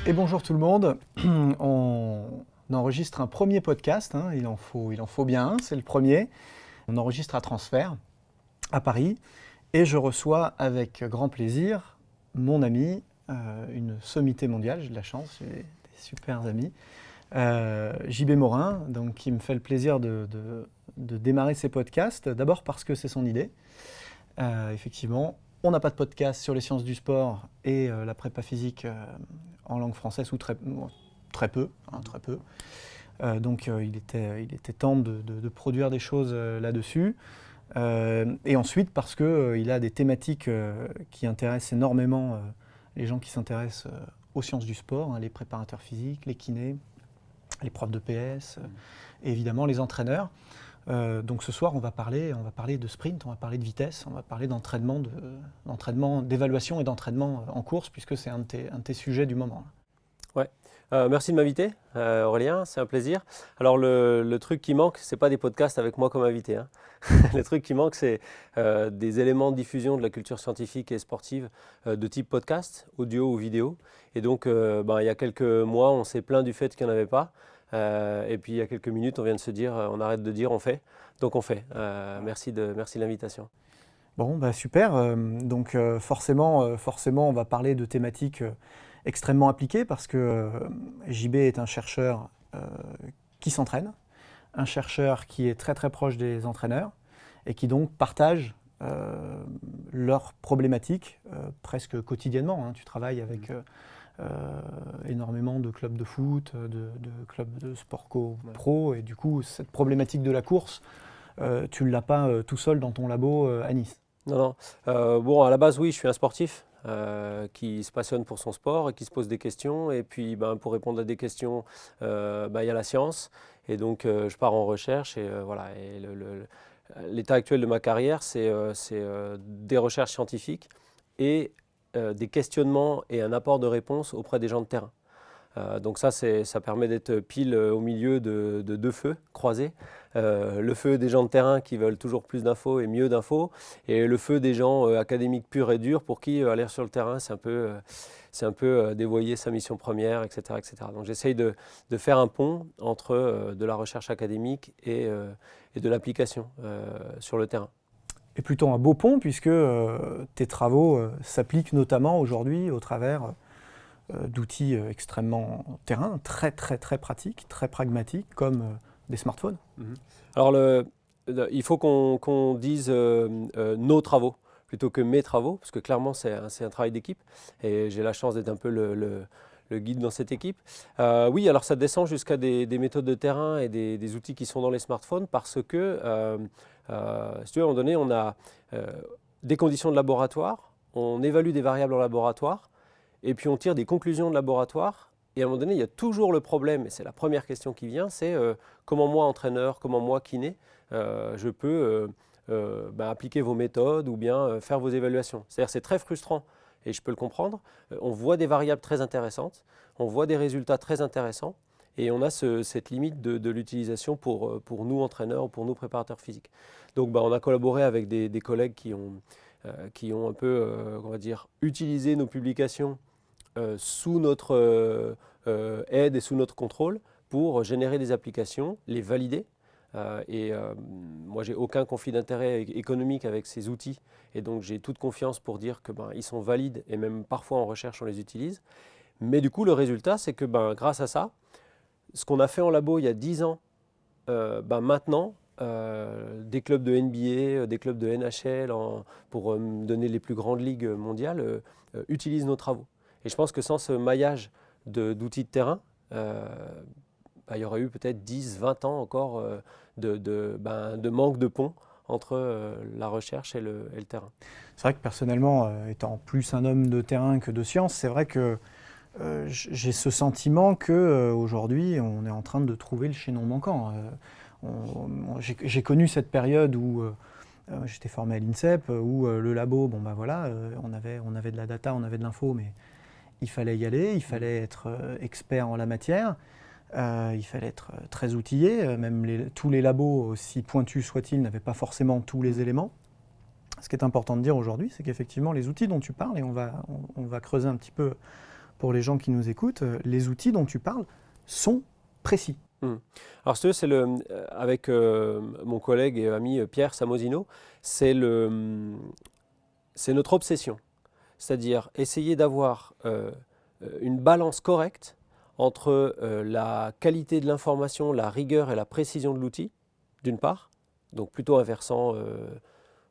Et bonjour tout le monde. On enregistre un premier podcast, hein, il en faut bien un, c'est le premier. On enregistre à Transfert, à Paris, et je reçois avec grand plaisir mon ami, une sommité mondiale, j'ai de la chance, j'ai des super amis, JB Morin, donc, qui me fait le plaisir de démarrer ces podcasts, d'abord parce que c'est son idée. Effectivement, on n'a pas de podcast sur les sciences du sport et la prépa physique en langue française, ou très peu. Très peu. Donc il était temps de produire des choses là-dessus. Et ensuite parce qu'il a des thématiques qui intéressent énormément les gens qui s'intéressent aux sciences du sport, hein, les préparateurs physiques, les kinés, les profs de PS, et évidemment les entraîneurs. Donc ce soir, on va parler de sprint, on va parler de vitesse, on va parler d'entraînement, d'évaluation et d'entraînement en course, puisque c'est un de tes sujets du moment. Ouais. Merci de m'inviter, Aurélien, c'est un plaisir. Alors le truc qui manque, c'est pas des podcasts avec moi comme invité, hein. Le truc qui manque, c'est des éléments de diffusion de la culture scientifique et sportive de type podcast, audio ou vidéo. Et donc, il y a quelques mois, on s'est plaint du fait qu'il n'y en avait pas. Et puis il y a quelques minutes, on vient de se dire, on arrête de dire, on fait. Donc on fait. Merci de l'invitation. Bon, bah super. Donc forcément, on va parler de thématiques extrêmement appliquées parce que JB est un chercheur qui s'entraîne, un chercheur qui est très très proche des entraîneurs et qui donc partage leurs problématiques presque quotidiennement, hein. Tu travailles avec énormément de clubs de foot, de clubs de sport pro, et du coup cette problématique de la course, tu ne l'as pas tout seul dans ton labo à Nice. Non, non. Bon, à la base, oui, je suis un sportif qui se passionne pour son sport et qui se pose des questions. Et puis, pour répondre à des questions, il y a la science. Et donc, je pars en recherche. Et voilà. Et l'état actuel de ma carrière, c'est des recherches scientifiques et des questionnements et un apport de réponse auprès des gens de terrain. Donc ça permet d'être pile au milieu de deux feux croisés. Le feu des gens de terrain qui veulent toujours plus d'infos et mieux d'infos, et le feu des gens académiques purs et durs pour qui aller sur le terrain, c'est un peu dévoyer sa mission première, etc., etc. Donc j'essaye de faire un pont entre de la recherche académique et de l'application sur le terrain. Et plutôt un beau pont puisque tes travaux s'appliquent notamment aujourd'hui au travers d'outils extrêmement terrain, très très très pratiques, très pragmatiques, comme des smartphones. Alors il faut qu'on dise nos travaux plutôt que mes travaux, parce que clairement c'est un travail d'équipe, et j'ai la chance d'être un peu le guide dans cette équipe. Oui, alors ça descend jusqu'à des méthodes de terrain et des outils qui sont dans les smartphones, parce que, si tu veux, à un moment donné, on a des conditions de laboratoire, on évalue des variables en laboratoire, et puis on tire des conclusions de laboratoire. Et à un moment donné, il y a toujours le problème, et c'est la première question qui vient, c'est comment moi, entraîneur, comment moi, kiné, je peux appliquer vos méthodes ou bien faire vos évaluations. C'est-à-dire c'est très frustrant, et je peux le comprendre. On voit des variables très intéressantes, on voit des résultats très intéressants, et on a cette limite de l'utilisation pour nous, entraîneurs, ou pour nous, préparateurs physiques. Donc on a collaboré avec des collègues qui ont un peu, on va dire, utilisé nos publications sous notre aide et sous notre contrôle pour générer des applications, les valider. Moi, j'ai aucun conflit d'intérêt économique avec ces outils, et donc j'ai toute confiance pour dire que ils sont valides, et même parfois en recherche on les utilise. Mais du coup, le résultat, c'est que grâce à ça, ce qu'on a fait en labo il y a 10 ans, maintenant, des clubs de NBA, des clubs de NHL, pour donner les plus grandes ligues mondiales, utilisent nos travaux. Et je pense que sans ce maillage d'outils de terrain, il y aurait eu peut-être 10, 20 ans encore de manque de pont entre la recherche et le terrain. C'est vrai que personnellement, étant plus un homme de terrain que de science, c'est vrai que j'ai ce sentiment qu'aujourd'hui, on est en train de trouver le chaînon manquant. J'ai connu cette période où j'étais formé à l'INSEP, où le labo, on avait de la data, on avait de l'info, mais il fallait y aller, il fallait être expert en la matière, il fallait être très outillé, même tous les labos, aussi pointus soient-ils, n'avaient pas forcément tous les éléments. Ce qui est important de dire aujourd'hui, c'est qu'effectivement les outils dont tu parles, et on va creuser un petit peu pour les gens qui nous écoutent, les outils dont tu parles sont précis. Alors, c'est avec mon collègue et ami Pierre Samosino, c'est notre obsession. C'est-à-dire essayer d'avoir une balance correcte entre la qualité de l'information, la rigueur et la précision de l'outil, d'une part, donc plutôt un versant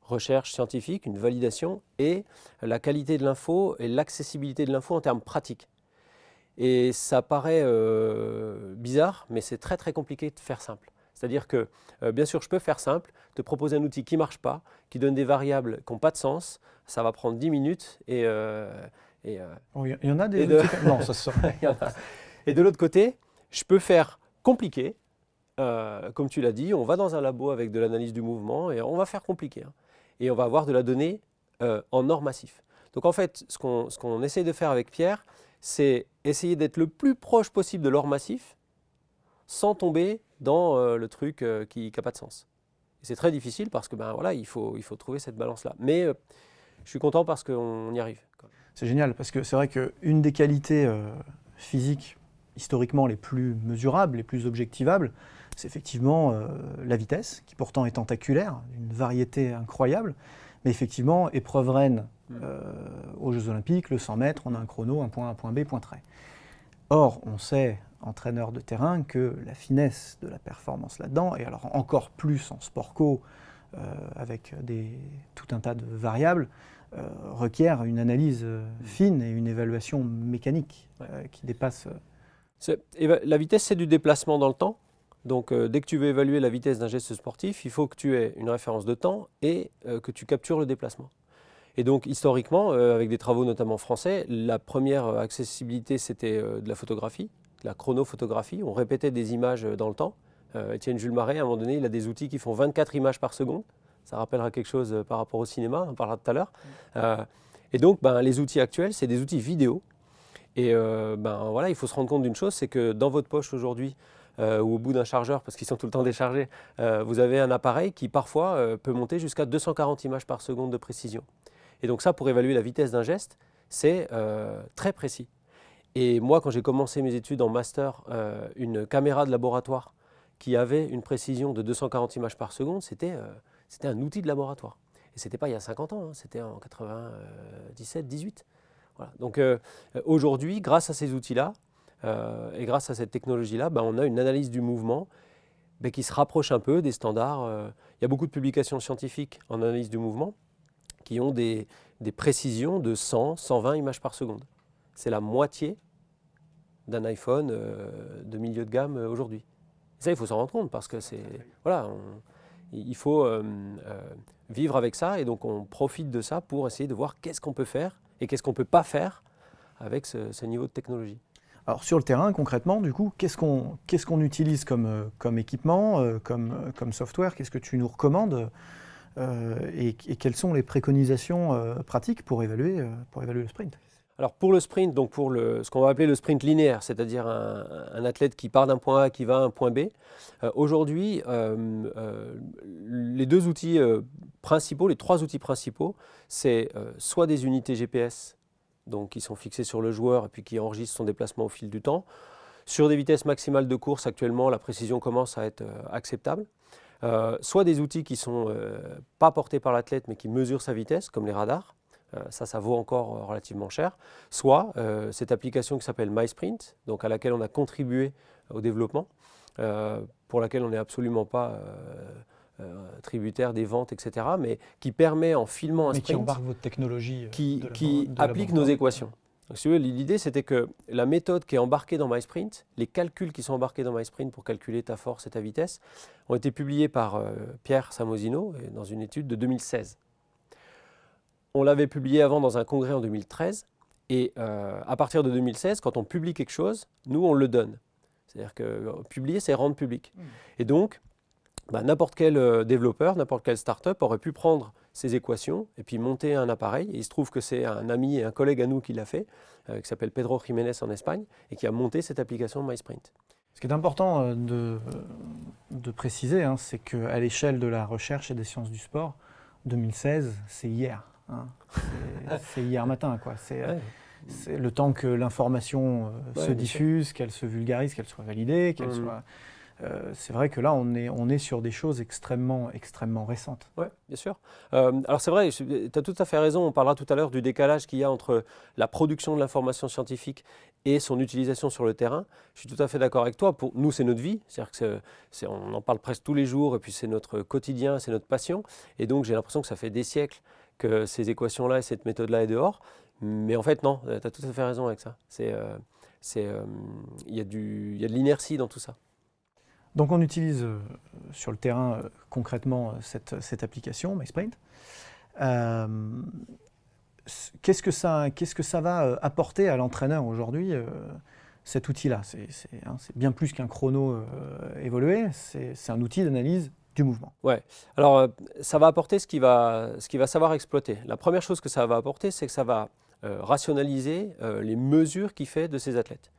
recherche scientifique, une validation, et la qualité de l'info et l'accessibilité de l'info en termes pratiques. Et ça paraît bizarre, mais c'est très très compliqué de faire simple. C'est-à-dire que, bien sûr, je peux faire simple, te proposer un outil qui ne marche pas, qui donne des variables qui n'ont pas de sens, ça va prendre 10 minutes et... il y en a des outils... Non, ça se serait... Et de l'autre côté, je peux faire compliqué, comme tu l'as dit, on va dans un labo avec de l'analyse du mouvement et on va faire compliqué. Hein. Et on va avoir de la donnée en or massif. Donc en fait, ce qu'on essaie de faire avec Pierre, c'est essayer d'être le plus proche possible de l'or massif sans tomber dans le truc qui n'a pas de sens. Et c'est très difficile parce que voilà, il faut trouver cette balance-là. Mais je suis content parce qu'on y arrive. C'est génial parce que c'est vrai qu'une des qualités physiques historiquement les plus mesurables, les plus objectivables, c'est effectivement la vitesse, qui pourtant est tentaculaire, d'une variété incroyable. Mais effectivement, épreuve reine aux Jeux Olympiques, le 100 mètres, on a un chrono, un point A, point B, point trait. Or, on sait, entraîneur de terrain, que la finesse de la performance là-dedans, et alors encore plus en sport co, avec tout un tas de variables, requiert une analyse fine et une évaluation mécanique qui dépasse... La vitesse, c'est du déplacement dans le temps. Donc, dès que tu veux évaluer la vitesse d'un geste sportif, il faut que tu aies une référence de temps et que tu captures le déplacement. Et donc, historiquement, avec des travaux notamment français, la première accessibilité, c'était de la photographie, de la chronophotographie. On répétait des images dans le temps. Étienne Jules Marais, à un moment donné, il a des outils qui font 24 images par seconde. Ça rappellera quelque chose par rapport au cinéma, on en parlera tout à l'heure. Et donc, les outils actuels, c'est des outils vidéo. Et voilà, il faut se rendre compte d'une chose, c'est que dans votre poche aujourd'hui, ou au bout d'un chargeur, parce qu'ils sont tout le temps déchargés, vous avez un appareil qui parfois peut monter jusqu'à 240 images par seconde de précision. Et donc ça, pour évaluer la vitesse d'un geste, c'est très précis. Et moi, quand j'ai commencé mes études en master, une caméra de laboratoire qui avait une précision de 240 images par seconde, c'était un outil de laboratoire. Et ce n'était pas il y a 50 ans, hein, c'était en 97, 18. Voilà. Donc aujourd'hui, grâce à ces outils-là, et grâce à cette technologie-là, on a une analyse du mouvement qui se rapproche un peu des standards. Il y a beaucoup de publications scientifiques en analyse du mouvement qui ont des précisions de 100, 120 images par seconde. C'est la moitié d'un iPhone de milieu de gamme aujourd'hui. Et ça, il faut s'en rendre compte parce que il faut vivre avec ça et donc on profite de ça pour essayer de voir qu'est-ce qu'on peut faire et qu'est-ce qu'on ne peut pas faire avec ce niveau de technologie. Alors sur le terrain, concrètement, du coup, qu'est-ce qu'on utilise comme équipement, comme software? Qu'est-ce que tu nous recommandes et quelles sont les préconisations pratiques pour évaluer le sprint? Alors pour le sprint, donc pour ce qu'on va appeler le sprint linéaire, c'est-à-dire un athlète qui part d'un point A qui va à un point B, aujourd'hui, les deux outils principaux, les trois outils principaux, c'est soit des unités GPS, donc qui sont fixées sur le joueur et puis qui enregistrent son déplacement au fil du temps. Sur des vitesses maximales de course, actuellement, la précision commence à être acceptable. Soit des outils qui ne sont pas portés par l'athlète mais qui mesurent sa vitesse, comme les radars. Ça vaut encore relativement cher. Soit cette application qui s'appelle MySprint, donc à laquelle on a contribué au développement, pour laquelle on n'est absolument pas tributaire des ventes, etc., mais qui permet en filmant un sprint, qui embarque votre technologie, qui applique nos équations. Donc, si vous voulez, l'idée, c'était que la méthode qui est embarquée dans MySprint, les calculs qui sont embarqués dans MySprint pour calculer ta force et ta vitesse, ont été publiés par Pierre Samosino dans une étude de 2016. On l'avait publié avant dans un congrès en 2013, et à partir de 2016, quand on publie quelque chose, nous, on le donne. C'est-à-dire que publier, c'est rendre public. Et donc, n'importe quel développeur, n'importe quelle start-up aurait pu prendre ces équations et puis monter un appareil. Et il se trouve que c'est un ami et un collègue à nous qui l'a fait, qui s'appelle Pedro Jiménez en Espagne, et qui a monté cette application MySprint. Ce qui est important de préciser, hein, c'est qu'à l'échelle de la recherche et des sciences du sport, 2016, c'est hier. Hein. C'est hier matin, quoi. C'est le temps que l'information se diffuse, qu'elle se vulgarise, qu'elle soit validée, qu'elle soit... c'est vrai que là, on est sur des choses extrêmement récentes. Oui, bien sûr. Alors c'est vrai, tu as tout à fait raison, on parlera tout à l'heure du décalage qu'il y a entre la production de l'information scientifique et son utilisation sur le terrain. Je suis tout à fait d'accord avec toi, pour nous c'est notre vie, c'est-à-dire que on en parle presque tous les jours et puis c'est notre quotidien, c'est notre passion. Et donc j'ai l'impression que ça fait des siècles que ces équations-là et cette méthode-là est dehors. Mais en fait non, tu as tout à fait raison avec ça. Il y a de l'inertie dans tout ça. Donc on utilise sur le terrain concrètement cette application, MySprint. Qu'est-ce que ça va apporter à l'entraîneur aujourd'hui, cet outil-là? C'est bien plus qu'un chrono évolué, c'est un outil d'analyse du mouvement. Ouais. Alors ça va apporter ce qu'il va savoir exploiter. La première chose que ça va apporter, c'est que ça va rationaliser les mesures qu'il fait de ses athlètes.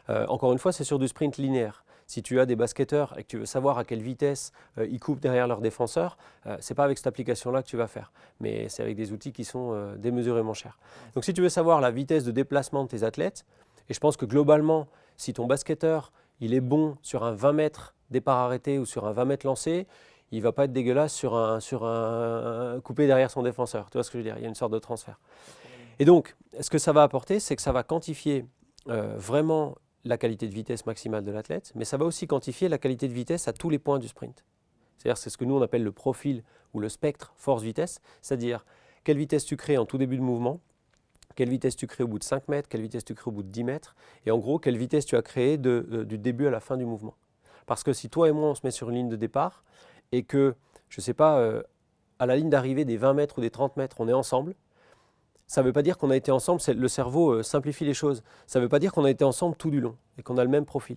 Encore une fois, c'est sur du sprint linéaire. Si tu as des basketteurs et que tu veux savoir à quelle vitesse ils coupent derrière leurs défenseurs, ce n'est pas avec cette application-là que tu vas faire, mais c'est avec des outils qui sont démesurément chers. Donc si tu veux savoir la vitesse de déplacement de tes athlètes, et je pense que globalement, si ton basketteur il est bon sur un 20 mètres départ arrêté ou sur un 20 mètres lancé, il ne va pas être dégueulasse sur un coupé derrière son défenseur. Tu vois ce que je veux dire? Il y a une sorte de transfert. Et donc, ce que ça va apporter, c'est que ça va quantifier vraiment la qualité de vitesse maximale de l'athlète, mais ça va aussi quantifier la qualité de vitesse à tous les points du sprint. C'est-à-dire c'est ce que nous on appelle le profil ou le spectre force-vitesse, c'est-à-dire quelle vitesse tu crées en tout début de mouvement, quelle vitesse tu crées au bout de 5 mètres, quelle vitesse tu crées au bout de 10 mètres, et en gros quelle vitesse tu as créé du début à la fin du mouvement. Parce que si toi et moi on se met sur une ligne de départ et que, je ne sais pas, à la ligne d'arrivée des 20 mètres ou des 30 mètres on est ensemble, ça ne veut pas dire qu'on a été ensemble, le cerveau simplifie les choses. Ça ne veut pas dire qu'on a été ensemble tout du long et qu'on a le même profil.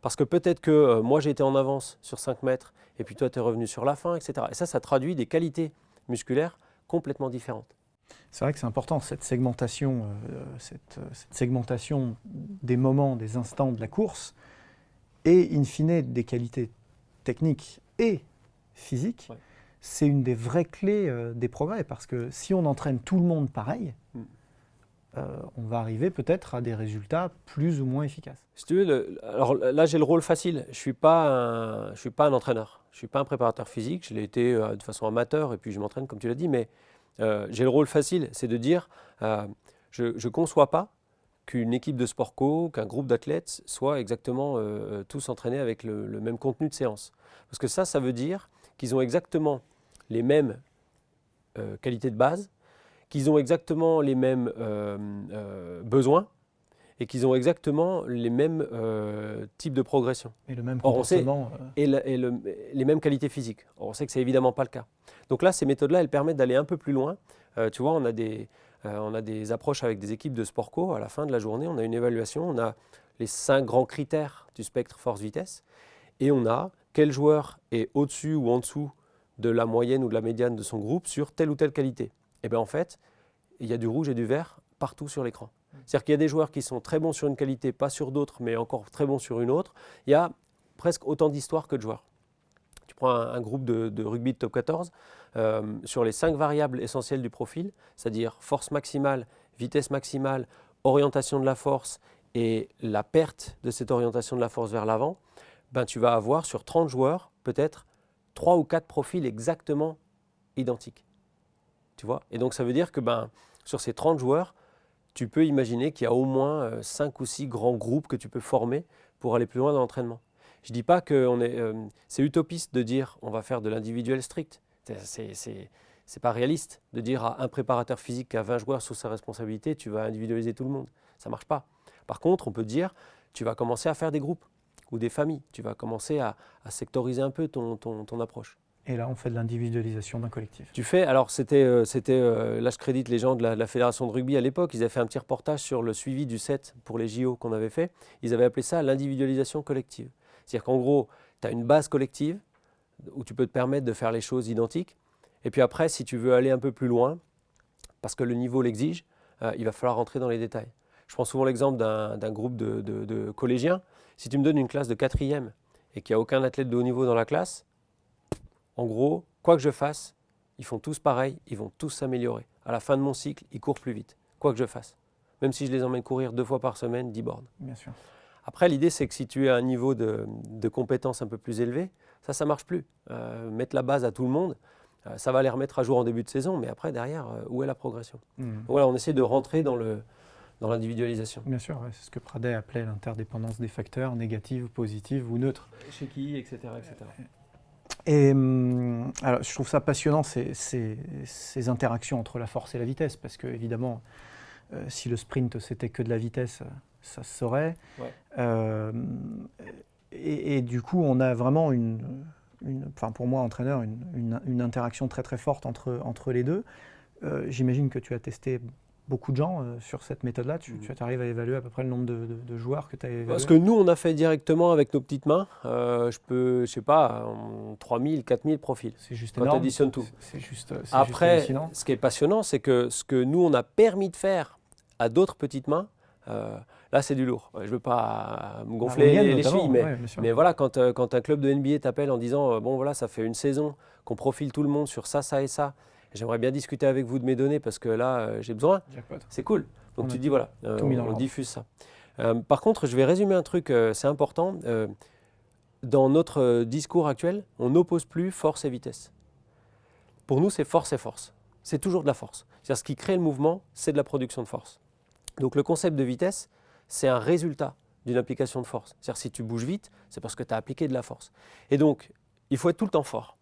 Parce que peut-être que moi j'ai été en avance sur 5 mètres et puis toi tu es revenu sur la fin, etc. Et ça traduit des qualités musculaires complètement différentes. C'est vrai que c'est important, cette segmentation des moments, des instants de la course et in fine des qualités techniques et physiques. Ouais. C'est une des vraies clés des progrès, parce que si on entraîne tout le monde pareil, on va arriver peut-être à des résultats plus ou moins efficaces. Si tu veux, alors là j'ai le rôle facile, je ne suis pas un entraîneur, je ne suis pas un préparateur physique, je l'ai été de façon amateur et puis je m'entraîne comme tu l'as dit, mais j'ai le rôle facile, c'est de dire je ne conçois pas qu'une équipe de sport co, qu'un groupe d'athlètes soit exactement tous entraînés avec le même contenu de séance. Parce que ça veut dire qu'ils ont exactement les mêmes qualités de base, qu'ils ont exactement les mêmes besoins et qu'ils ont exactement les mêmes types de progression. Et le même comportement. Les mêmes qualités physiques. Or, on sait que ce n'est évidemment pas le cas. Donc là, ces méthodes-là, elles permettent d'aller un peu plus loin. Tu vois, on a des approches avec des équipes de sport co. À la fin de la journée, on a une évaluation. On a les 5 grands critères du spectre force-vitesse. Et on a quel joueur est au-dessus ou en dessous de la moyenne ou de la médiane de son groupe sur telle ou telle qualité. Et bien en fait, il y a du rouge et du vert partout sur l'écran. C'est-à-dire qu'il y a des joueurs qui sont très bons sur une qualité, pas sur d'autres, mais encore très bons sur une autre. Il y a presque autant d'histoires que de joueurs. Tu prends un groupe de rugby de top 14, sur les 5 variables essentielles du profil, c'est-à-dire force maximale, vitesse maximale, orientation de la force et la perte de cette orientation de la force vers l'avant, ben tu vas avoir sur 30 joueurs peut-être 3 ou 4 profils exactement identiques. Tu vois? Et donc ça veut dire que sur ces 30 joueurs, tu peux imaginer qu'il y a au moins 5 ou 6 grands groupes que tu peux former pour aller plus loin dans l'entraînement. Je ne dis pas que c'est utopiste de dire on va faire de l'individuel strict. C'est pas réaliste de dire à un préparateur physique qui a 20 joueurs sous sa responsabilité, tu vas individualiser tout le monde. Ça ne marche pas. Par contre, on peut dire tu vas commencer à faire des groupes ou des familles. Tu vas commencer à sectoriser un peu ton approche. Et là, on fait de l'individualisation d'un collectif. Tu fais, alors là je crédite les gens de la fédération de rugby à l'époque, ils avaient fait un petit reportage sur le suivi du set pour les JO qu'on avait fait. Ils avaient appelé ça l'individualisation collective. C'est-à-dire qu'en gros, tu as une base collective où tu peux te permettre de faire les choses identiques. Et puis après, si tu veux aller un peu plus loin, parce que le niveau l'exige, il va falloir rentrer dans les détails. Je prends souvent l'exemple d'un groupe de collégiens. Si tu me donnes une classe de 4e et qu'il n'y a aucun athlète de haut niveau dans la classe, en gros, quoi que je fasse, ils font tous pareil, ils vont tous s'améliorer. À la fin de mon cycle, ils courent plus vite, quoi que je fasse. même si je les emmène courir 2 fois par semaine, 10 bornes. Bien sûr. Après, l'idée, c'est que si tu es à un niveau de compétence un peu plus élevé, ça ne marche plus. Mettre la base à tout le monde, ça va les remettre à jour en début de saison, mais après, derrière, où est la progression? Donc voilà, on essaie de rentrer dans l'individualisation. Bien sûr, ouais, c'est ce que Pradey appelait l'interdépendance des facteurs, négative, positive ou neutre. Chez qui, etc. etc. Et alors, je trouve ça passionnant, ces interactions entre la force et la vitesse, parce que évidemment, si le sprint c'était que de la vitesse, ça se saurait. Ouais. Et du coup, on a vraiment enfin pour moi, entraîneur, une interaction très très forte entre les deux. J'imagine que tu as testé beaucoup de gens sur cette méthode-là. Tu arrives à évaluer à peu près le nombre de joueurs que tu as évalué? Parce que nous, on a fait directement avec nos petites mains. Je sais pas, 3000, 4000 profils. C'est juste Quand tu énorme. additionnes tout. C'est juste Après, hallucinant. ce qui est passionnant, c'est que ce que nous, on a permis de faire à d'autres petites mains, là, c'est du lourd. Je ne veux pas me gonfler les chevilles, mais voilà, quand un club de NBA t'appelle en disant bon, voilà, ça fait une saison qu'on profile tout le monde sur ça, ça et ça. J'aimerais bien discuter avec vous de mes données parce que là, j'ai besoin. Jackpot. C'est cool. Donc tu te dis, voilà, on diffuse ça. Par contre, je vais résumer un truc, c'est important. Dans notre discours actuel, on n'oppose plus force et vitesse. Pour nous, c'est force et force. C'est toujours de la force. C'est-à-dire ce qui crée le mouvement, c'est de la production de force. Donc le concept de vitesse, c'est un résultat d'une application de force. C'est-à-dire si tu bouges vite, c'est parce que tu as appliqué de la force. Et donc, il faut être tout le temps fort,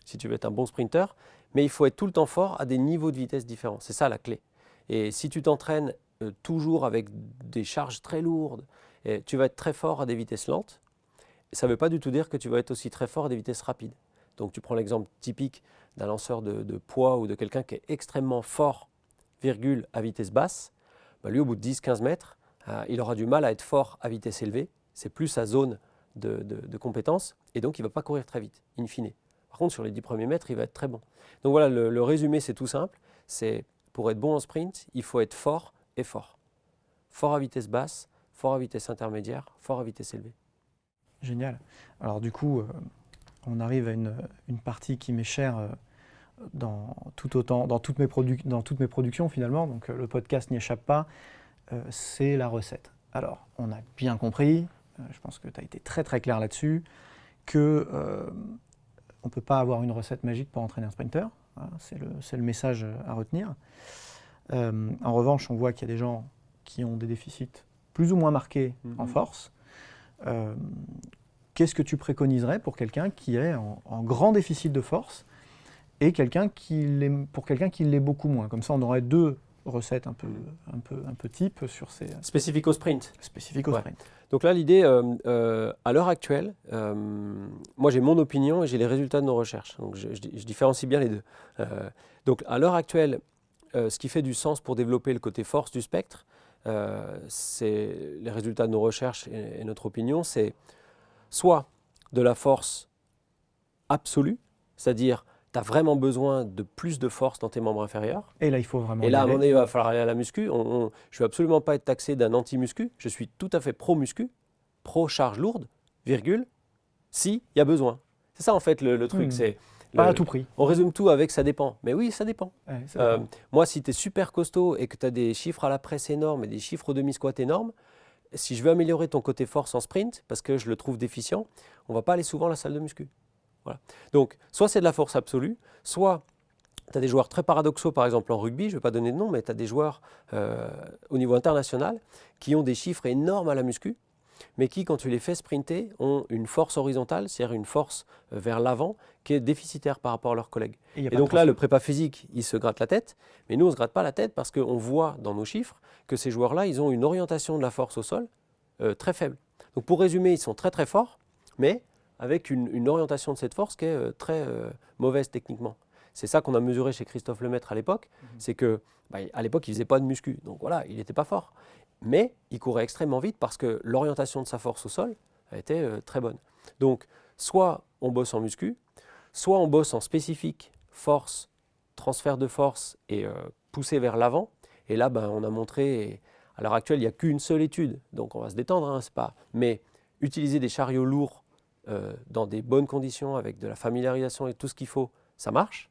si tu veux être un bon sprinter, mais il faut être tout le temps fort à des niveaux de vitesse différents. C'est ça la clé. Et si tu t'entraînes toujours avec des charges très lourdes, tu vas être très fort à des vitesses lentes. Ça ne veut pas du tout dire que tu vas être aussi très fort à des vitesses rapides. Donc tu prends l'exemple typique d'un lanceur de poids ou de quelqu'un qui est extrêmement fort, virgule, à vitesse basse. Lui, au bout de 10-15 mètres, il aura du mal à être fort à vitesse élevée. C'est plus sa zone de compétence. Et donc, il ne va pas courir très vite, in fine. Par contre, sur les 10 premiers mètres, il va être très bon. Donc voilà, le résumé, c'est tout simple. C'est pour être bon en sprint, il faut être fort et fort. Fort à vitesse basse, fort à vitesse intermédiaire, fort à vitesse élevée. Génial. Alors du coup, on arrive à une partie qui m'est chère dans toutes mes productions finalement. Donc le podcast n'y échappe pas. C'est la recette. Alors, on a bien compris, je pense que tu as été très très clair là-dessus, que on ne peut pas avoir une recette magique pour entraîner un sprinter. Hein, c'est le message à retenir. En revanche, on voit qu'il y a des gens qui ont des déficits plus ou moins marqués en force. Qu'est-ce que tu préconiserais pour quelqu'un qui est en grand déficit de force et pour quelqu'un qui l'est beaucoup moins? Comme ça, on aurait deux recettes un peu type sur ces... Spécifiques au sprint. Spécifiques au sprint. Donc là, l'idée, à l'heure actuelle, moi j'ai mon opinion et j'ai les résultats de nos recherches. Donc je différencie bien les deux. Donc à l'heure actuelle, ce qui fait du sens pour développer le côté force du spectre, c'est les résultats de nos recherches et notre opinion, c'est soit de la force absolue, c'est-à-dire tu as vraiment besoin de plus de force dans tes membres inférieurs. Et là, il faut vraiment... Et là, à un moment donné, il va falloir aller à la muscu. Je ne veux absolument pas être taxé d'un anti-muscu. Je suis tout à fait pro-muscu, pro-charge lourde, virgule, s'il y a besoin. C'est ça, en fait, le truc. C'est pas à tout prix. On résume tout avec ça dépend. Mais oui, ça dépend. Ouais, ça dépend. Moi, si tu es super costaud et que tu as des chiffres à la presse énormes et des chiffres au demi-squat énormes, si je veux améliorer ton côté force en sprint, parce que je le trouve déficient, on ne va pas aller souvent à la salle de muscu. Voilà. Donc, soit c'est de la force absolue, soit tu as des joueurs très paradoxaux, par exemple en rugby, je ne vais pas donner de nom, mais tu as des joueurs au niveau international qui ont des chiffres énormes à la muscu, mais qui, quand tu les fais sprinter, ont une force horizontale, c'est-à-dire une force vers l'avant, qui est déficitaire par rapport à leurs collègues. Et donc là, le prépa physique, il se gratte la tête, mais nous, on ne se gratte pas la tête parce qu'on voit dans nos chiffres que ces joueurs-là, ils ont une orientation de la force au sol très faible. Donc pour résumer, ils sont très très forts, mais avec une orientation de cette force qui est très mauvaise techniquement. C'est ça qu'on a mesuré chez Christophe Lemaître à l'époque, c'est que à l'époque, il ne faisait pas de muscu, donc voilà, il n'était pas fort. Mais il courait extrêmement vite parce que l'orientation de sa force au sol était très bonne. Donc, soit on bosse en muscu, soit on bosse en spécifique, force, transfert de force et poussé vers l'avant. Et là, on a montré, à l'heure actuelle, il n'y a qu'une seule étude, donc on va se détendre, hein, c'est pas. Mais utiliser des chariots lourds dans des bonnes conditions, avec de la familiarisation et tout ce qu'il faut, ça marche.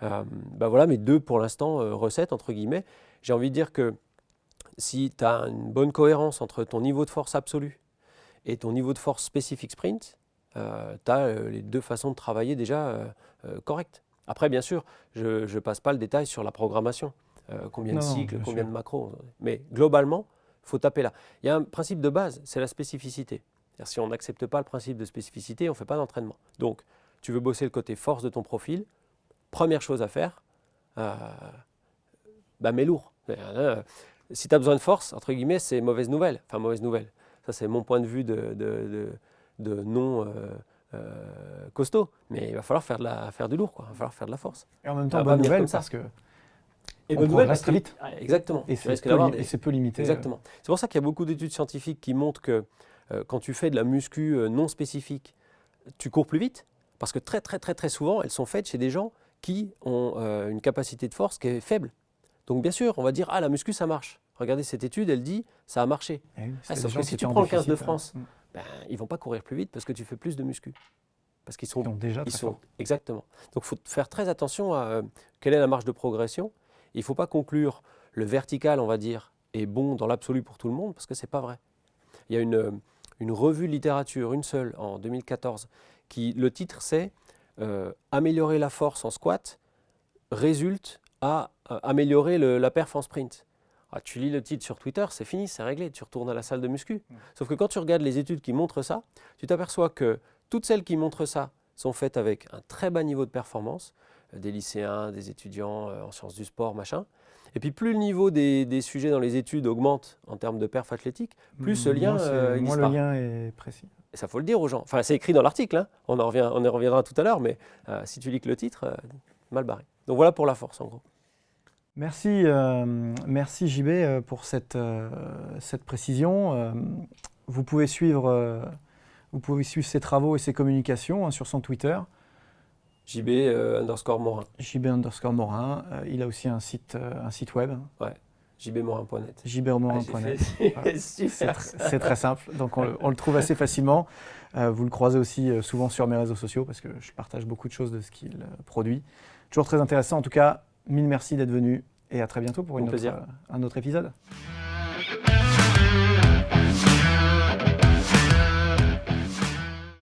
Voilà mes deux, pour l'instant, recettes, entre guillemets. J'ai envie de dire que si tu as une bonne cohérence entre ton niveau de force absolu et ton niveau de force spécifique sprint, tu as les deux façons de travailler déjà correctes. Après, bien sûr, je ne passe pas le détail sur la programmation. Combien de cycles, combien de macros. Mais globalement, il faut taper là. Il y a un principe de base, c'est la spécificité. Si on n'accepte pas le principe de spécificité, on ne fait pas d'entraînement. Donc, tu veux bosser le côté force de ton profil, première chose à faire, mets lourd. Si tu as besoin de force, entre guillemets, c'est mauvaise nouvelle. Enfin, mauvaise nouvelle. Ça, c'est mon point de vue de non costaud. Mais il va falloir faire du lourd, quoi. Il va falloir faire de la force. Et en même temps, bonne nouvelle parce que et on progresse très vite. Exactement. Et c'est peu limité. Exactement. C'est pour ça qu'il y a beaucoup d'études scientifiques qui montrent que quand tu fais de la muscu non spécifique, tu cours plus vite. Parce que très souvent, elles sont faites chez des gens qui ont une capacité de force qui est faible. Donc bien sûr, on va dire « Ah, la muscu, ça marche ». Regardez cette étude, elle dit « Ça a marché ». Sauf que si tu prends le 15 de France, ils ne vont pas courir plus vite parce que tu fais plus de muscu. Parce qu'ils sont déjà très forts. Exactement. Donc il faut faire très attention à quelle est la marge de progression. Il ne faut pas conclure le vertical, on va dire, est bon dans l'absolu pour tout le monde, parce que ce n'est pas vrai. Il y a une revue de littérature, une seule, en 2014, le titre c'est Améliorer la force en squat résulte à améliorer la perf en sprint. Ah, tu lis le titre sur Twitter, c'est fini, c'est réglé, tu retournes à la salle de muscu. Sauf que quand tu regardes les études qui montrent ça, tu t'aperçois que toutes celles qui montrent ça sont faites avec un très bas niveau de performance, des lycéens, des étudiants en sciences du sport, machin. Et puis plus le niveau des sujets dans les études augmente en termes de perf athlétique, plus ce lien moins le lien est précis. Et ça, faut le dire aux gens. Enfin, c'est écrit dans l'article, hein. On y reviendra tout à l'heure, mais si tu lis que le titre, mal barré. Donc voilà pour la force, en gros. Merci JB pour cette précision. Vous pouvez suivre ses travaux et ses communications sur son Twitter. JB_Morin. JB_Morin. Il a aussi un site web. Ouais. jbmorin.net. jbmorin.net. C'est très simple, donc on le trouve assez facilement. Vous le croisez aussi souvent sur mes réseaux sociaux parce que je partage beaucoup de choses de ce qu'il produit. Toujours très intéressant. En tout cas, mille merci d'être venu et à très bientôt pour un autre épisode.